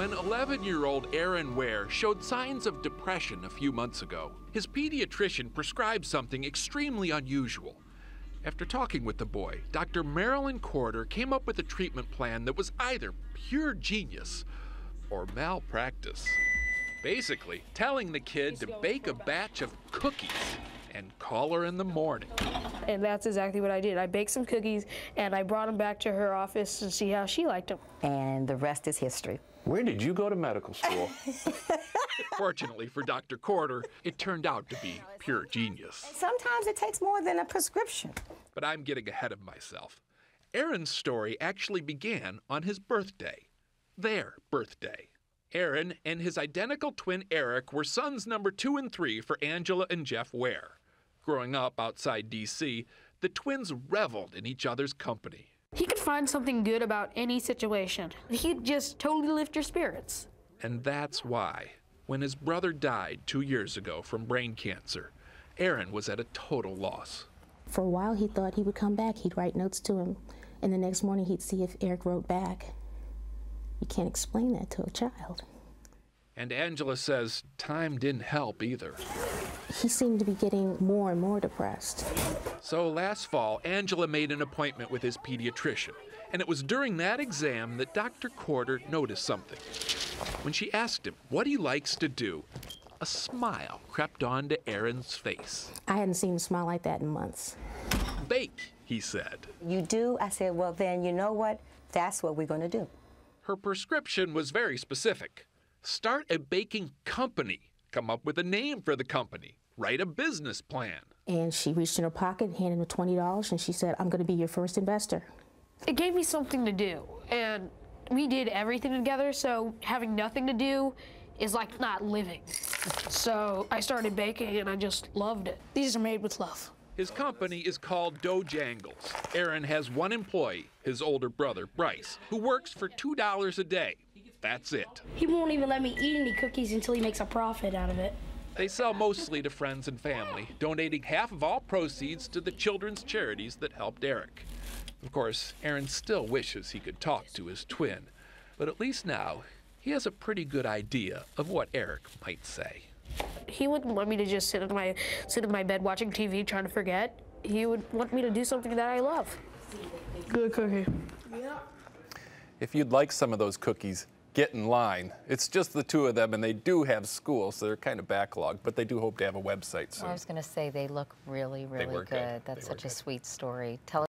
When 11-year-old Aaron Ware showed signs of depression a few months ago, his pediatrician prescribed something extremely unusual. After talking with the boy, Dr. Marilyn Corder came up with a treatment plan that was either pure genius or malpractice. Basically, telling the kid to bake a batch of cookies and call her in the morning. And that's exactly what I did. I baked some cookies and I brought them back to her office to see how she liked them. And the rest is history. Where did you go to medical school? Fortunately for Dr. Corder, it turned out to be pure genius. Sometimes it takes more than a prescription. But I'm getting ahead of myself. Aaron's story actually began on his birthday. Their birthday. Aaron and his identical twin Eric were sons number 2 and 3 for Angela and Jeff Ware. Growing up outside D.C., the twins reveled in each other's company. He could find something good about any situation. He'd just totally lift your spirits. And that's why, when his brother died 2 years ago from brain cancer, Aaron was at a total loss. For a while, he thought he would come back. He'd write notes to him, and the next morning he'd see if Eric wrote back. You can't explain that to a child. And Angela says time didn't help either. He seemed to be getting more and more depressed. So last fall, Angela made an appointment with his pediatrician, and it was during that exam that Dr. Corder noticed something. When she asked him what he likes to do, a smile crept onto Aaron's face. I hadn't seen him smile like that in months. Bake, he said. You do? I said, well, then you know what? That's what we're going to do. Her prescription was very specific. Start a baking company. Come up with a name for the company. Write a business plan. And she reached in her pocket, handed him $20, and she said, I'm going to be your first investor. It gave me something to do, and we did everything together, so having nothing to do is like not living. So I started baking, and I just loved it. These are made with love. His company is called Dojangles. Aaron has one employee, his older brother, Bryce, who works for $2 a day. That's it. He won't even let me eat any cookies until he makes a profit out of it. They sell mostly to friends and family, donating half of all proceeds to the children's charities that helped Eric. Of course, Aaron still wishes he could talk to his twin, but at least now he has a pretty good idea of what Eric might say. He wouldn't want me to just sit in my bed watching TV trying to forget. He would want me to do something that I love. Good cookie. Yeah. If you'd like some of those cookies, get in line. It's just the two of them, and they do have school, so they're kind of backlogged, but they do hope to have a website soon. I was going to say they look really, really good. That's such a sweet story. Tell